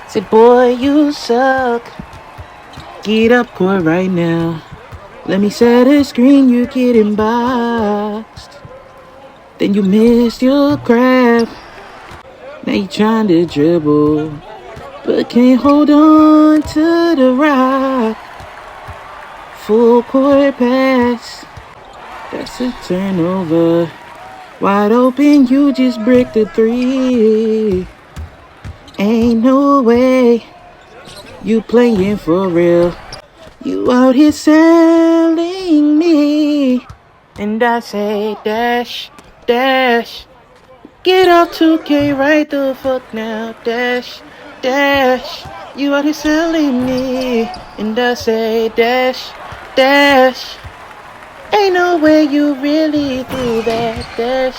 Say, boy, you suck. Get up court right now. Let me set a screen, you getting boxed. Then you missed your grab. Now you trying to dribble, but can't hold on to the rock. Full court pass. That's a turnover. Wide open, you just bricked a three. Ain't no way you playing for real. You out here selling me. And I say dash, dash. Get off 2K right the fuck now. Dash, dash. You out here selling me. And I say dash, dash. Ain't no way you really do that. Dash.